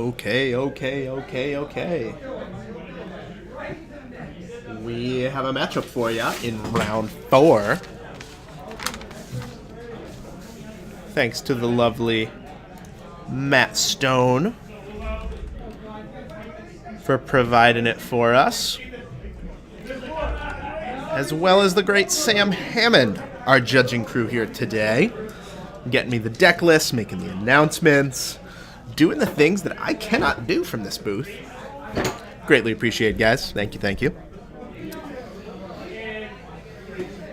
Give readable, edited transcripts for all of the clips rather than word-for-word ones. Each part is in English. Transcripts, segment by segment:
Okay. We have a matchup for you in round 4. Thanks to the lovely Matt Stone for providing it for us. As well as the great Sam Hammond, our judging crew here today. Getting me the deck list, making the announcements, doing the things that I cannot do from this booth. Greatly appreciate, guys. Thank you.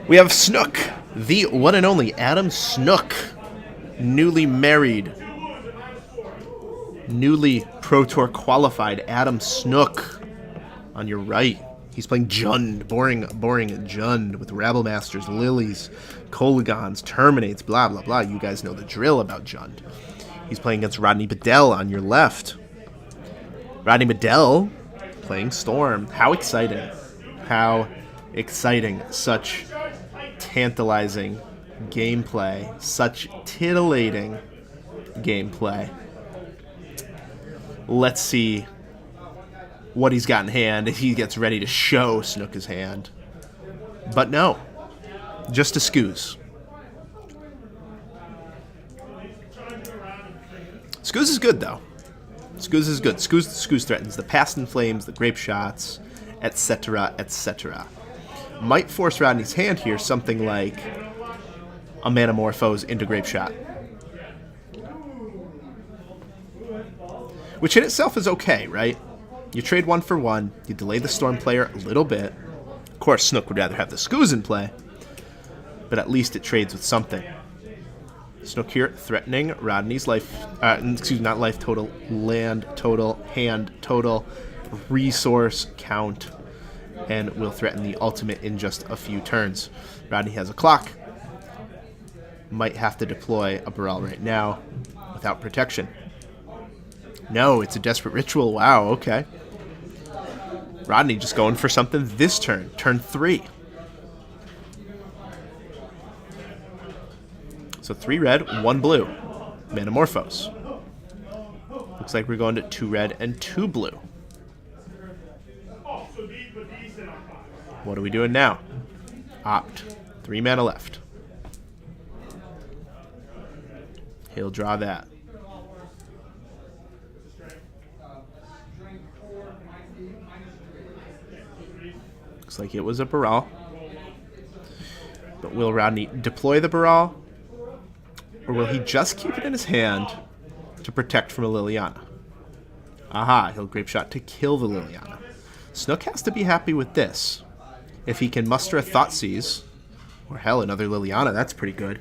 We have Snook, the one and only Adam Snook, newly married, newly Pro Tour qualified Adam Snook on your right. He's playing Jund, boring Jund with Rabble Masters, Lilies, Kolagons, Terminates, blah, blah, blah. You guys know the drill about Jund. He's playing against Rodney Bedell on your left. Rodney Bedell playing Storm. How exciting. How exciting. Such tantalizing gameplay. Such titillating gameplay. Let's see what he's got in hand. He gets ready to show Snook his hand. But no. Just a Scoos. Scoos is good, though. Scoos is good. Scoos threatens the Past in Flames, the Grape Shots, etc., etc. Might force Rodney's hand here something like a Manamorphose into Grape Shot. Which in itself is okay, right? You trade 1 for 1, you delay the Storm player a little bit. Of course, Snook would rather have the Scoos in play, but at least it trades with something. Snook here threatening Rodney's life, not life total, land total, hand total, resource count, and will threaten the ultimate in just a few turns. Rodney has a clock. Might have to deploy a Baral right now without protection. No, it's a Desperate Ritual. Wow, okay. Rodney just going for something this turn. Turn 3. So 3 red, 1 blue. Manamorphose. Looks like we're going to 2 red and 2 blue. What are we doing now? Opt. 3 mana left. He'll draw that. Looks like it was a Baral. But will Rodney deploy the Baral? Or will he just keep it in his hand to protect from a Liliana? Aha, he'll Grape Shot to kill the Liliana. Snook has to be happy with this. If he can muster a Thoughtseize, or hell, another Liliana, that's pretty good.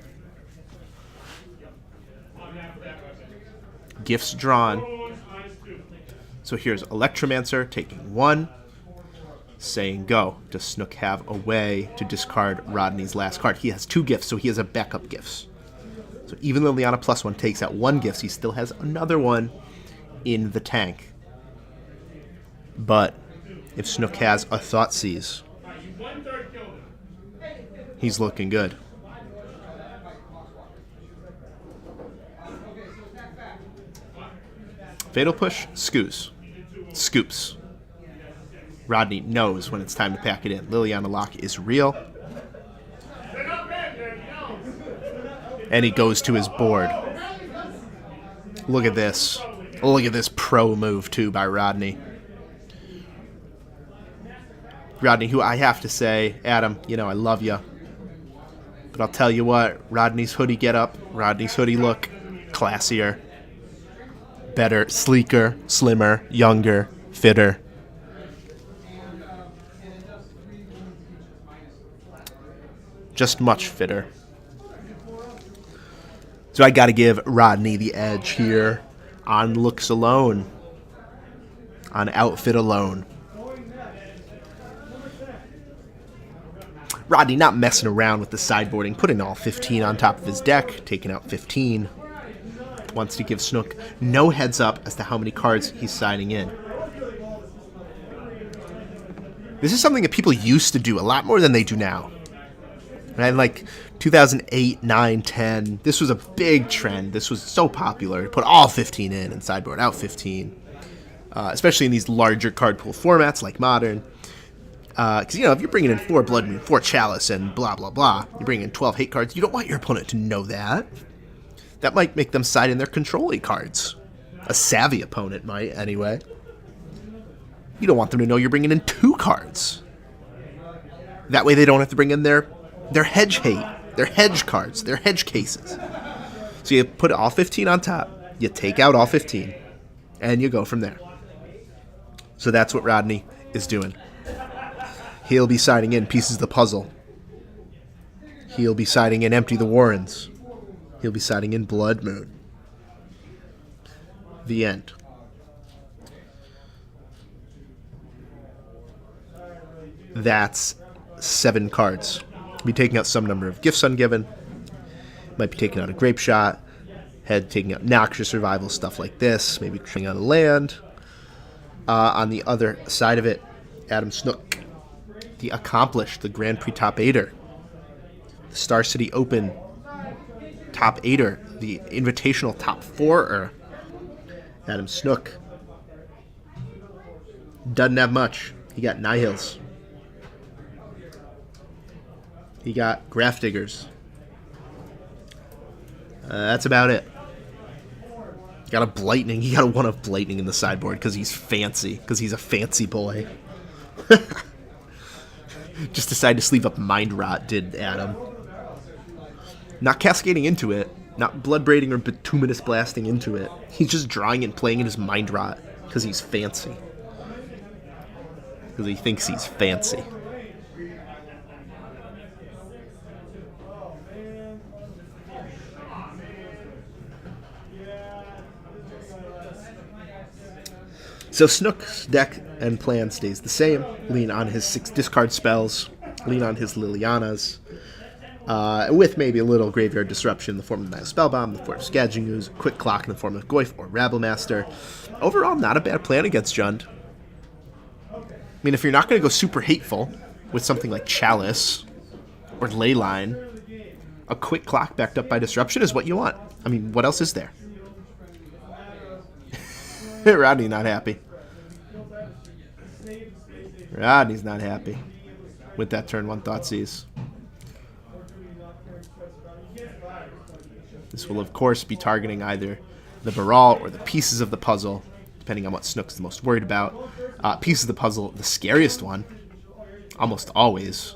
Gifts drawn. So here's Electromancer taking 1. Saying go. Does Snook have a way to discard Rodney's last card? He has 2 gifts, so he has a backup gifts. So even though Liliana +1 takes out 1 gift, he still has another one in the tank. But if Snook has a Thoughtseize, he's looking good. Fatal Push, Scoos. Scoops. Rodney knows when it's time to pack it in. Liliana Lock is real. And he goes to his board. Look at this. Look at this pro move, too, by Rodney. Rodney, who I have to say, Adam, you know, I love you. But I'll tell you what, Rodney's hoodie get up, Rodney's hoodie look, classier, better, sleeker, slimmer, younger, fitter. Just much fitter. So I got to give Rodney the edge here on looks alone, on outfit alone. Rodney not messing around with the sideboarding, putting all 15 on top of his deck, taking out 15. Wants to give Snook no heads up as to how many cards he's signing in. This is something that people used to do a lot more than they do now. And like 2008, 9, 10, this was a big trend. This was so popular. Put all 15 in and sideboard out 15. Especially in these larger card pool formats like Modern. Because, if you're bringing in 4 Blood Moon, 4 Chalice, and blah, blah, blah, you're bringing in 12 hate cards, you don't want your opponent to know that. That might make them side in their controlling cards. A savvy opponent might, anyway. You don't want them to know you're bringing in 2 cards. That way they don't have to bring in their hedge hate, their hedge cards, their hedge cases. So you put all 15 on top, you take out all 15, and you go from there. So that's what Rodney is doing. He'll be siding in Pieces of the Puzzle. He'll be siding in Empty the Warrens. He'll be siding in Blood Moon. The end. That's 7 cards. Be taking out some number of Gifts Ungiven. Might be taking out a Grape Shot. Taking out Noxious Survival, stuff like this. Maybe taking out a land. On the other side of it, Adam Snook, the Accomplished, the Grand Prix Top 8er, the Star City Open Top 8er, the Invitational Top 4er. Adam Snook doesn't have much. He got Nihils. He got Graph Diggers. That's about it. Got a Blightning. He got a 1 of Blightning in the sideboard because he's fancy. Because he's a fancy boy. Just decided to sleeve up Mind Rot, did Adam. Not cascading into it. Not Blood Braiding or Bituminous Blasting into it. He's just drawing and playing in his Mind Rot because he's fancy. Because he thinks he's fancy. So Snook's deck and plan stays the same. Lean on his 6 discard spells. Lean on his Lilianas. With maybe a little Graveyard Disruption in the form of Nihil Spellbomb, in the form of Scadging Ooze, Quick Clock in the form of Goyf or Rabblemaster. Overall, not a bad plan against Jund. I mean, if you're not going to go super hateful with something like Chalice or Leyline, a Quick Clock backed up by Disruption is what you want. I mean, what else is there? Rodney not happy. Rodney's not happy with that turn 1 Thoughtseize. This will, of course, be targeting either the Baral or the Pieces of the Puzzle, depending on what Snook's the most worried about. Pieces of the Puzzle, the scariest one, almost always.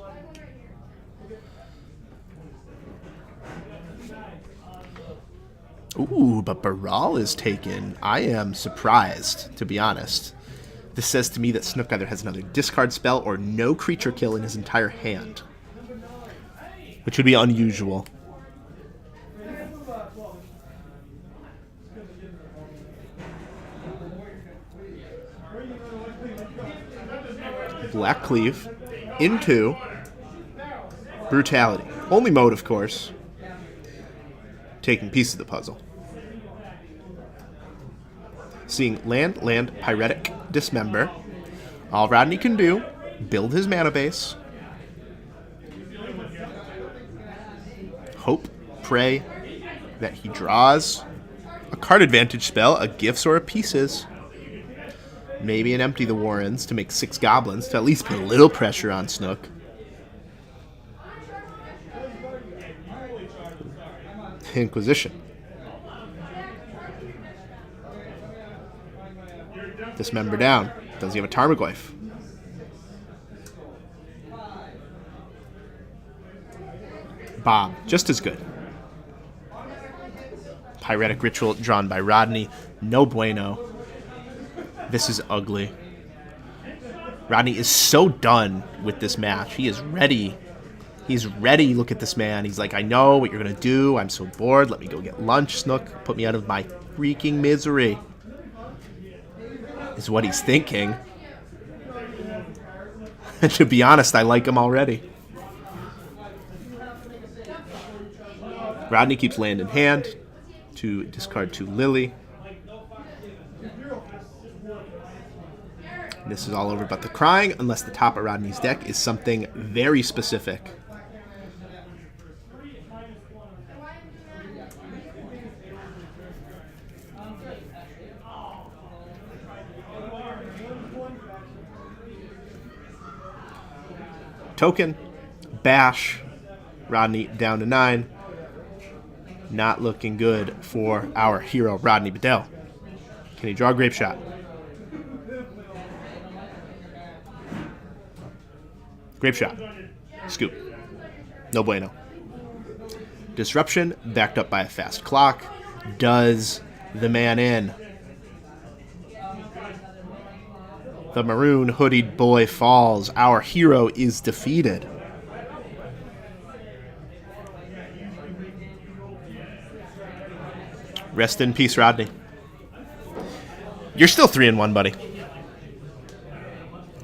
Ooh, but Baral is taken. I am surprised, to be honest. This says to me that Snook either has another discard spell or no creature kill in his entire hand, which would be unusual. Black Cleave into Brutality. Only mode, of course. Taking Piece of the Puzzle. Seeing land, Pyretic, Dismember. All Rodney can do, build his mana base. Hope, pray that he draws a card advantage spell, a Gifts or a Pieces. Maybe an Empty the Warrens to make 6 goblins to at least put a little pressure on Snook. Inquisition. Dismember down. Does he have a Tarmogoyf? Bomb. Just as good. Pyretic Ritual drawn by Rodney. No bueno. This is ugly. Rodney is so done with this match. He is ready. He's ready. Look at this man. He's like, I know what you're going to do. I'm so bored. Let me go get lunch, Snook. Put me out of my freaking misery. Is what he's thinking. And to be honest, I like him already. Rodney keeps land in hand to discard 2 Lily. This is all over but the crying, unless the top of Rodney's deck is something very specific. token. Bash. Rodney down to 9. Not looking good for our hero, Rodney Bedell. Can he draw a grape shot? Grape shot. Scoop. No bueno. Disruption, backed up by a fast clock. Does the man in. The maroon hoodied boy falls. Our hero is defeated. Rest in peace, Rodney. You're still 3-1, buddy.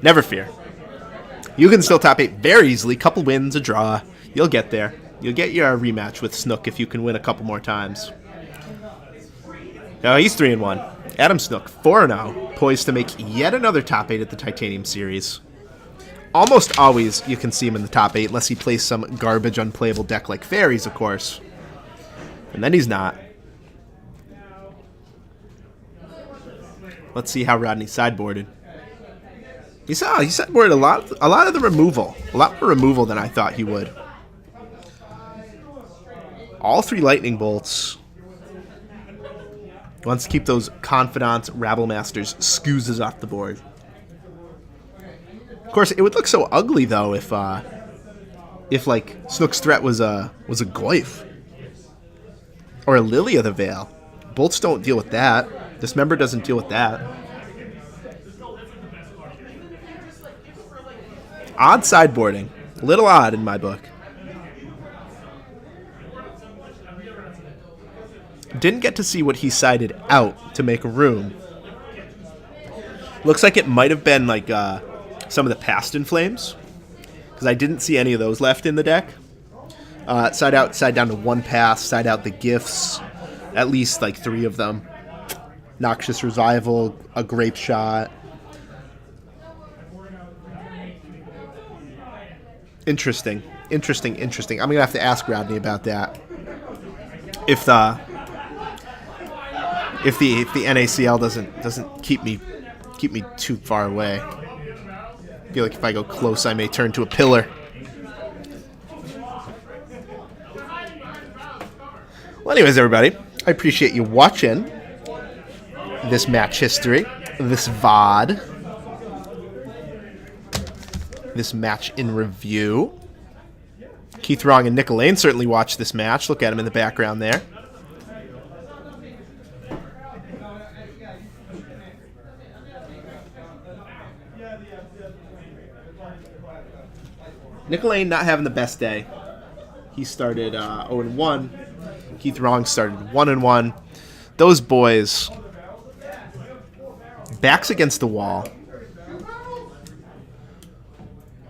Never fear. You can still top 8 very easily. Couple wins, a draw. You'll get there. You'll get your rematch with Snook if you can win a couple more times. Oh, he's 3-1. Adam Snook, 4-0, poised to make yet another top 8 at the Titanium Series. Almost always you can see him in the top 8, unless he plays some garbage, unplayable deck like Fairies, of course. And then he's not. Let's see how Rodney sideboarded. He sideboarded a lot of the removal. A lot more removal than I thought he would. All 3 lightning bolts. Wants to keep those Confidants, Rabble-Masters, Scoozes off the board. Of course, it would look so ugly though if like Snook's threat was a Goyf or a Lily of the Veil. Bolts don't deal with that. Dismember doesn't deal with that. Odd sideboarding. A little odd in my book. Didn't get to see what he sided out to make room. Looks like it might have been like some of the Past in Flames, because I didn't see any of those left in the deck. Side out, side down to 1 pass, side out the gifts, at least like 3 of them. Noxious Revival, a Grape Shot. Interesting. I'm gonna have to ask Rodney about that. If the NACL doesn't keep me too far away. I feel like if I go close, I may turn to a pillar. Well, anyways, everybody, I appreciate you watching this match history, this VOD, this match in review. Keith Wrong and Nick Lane certainly watched this match. Look at him in the background there. Nick Lane not having the best day. He started 0-1. Keith Wrong started 1-1. Those boys, backs against the wall.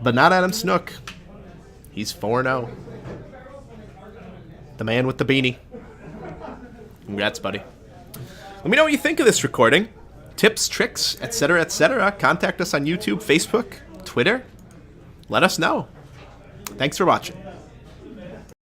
But not Adam Snook. He's 4-0. The man with the beanie. Congrats, buddy. Let me know what you think of this recording. Tips, tricks, etc., etc. Contact us on YouTube, Facebook, Twitter. Let us know. Thanks for watching.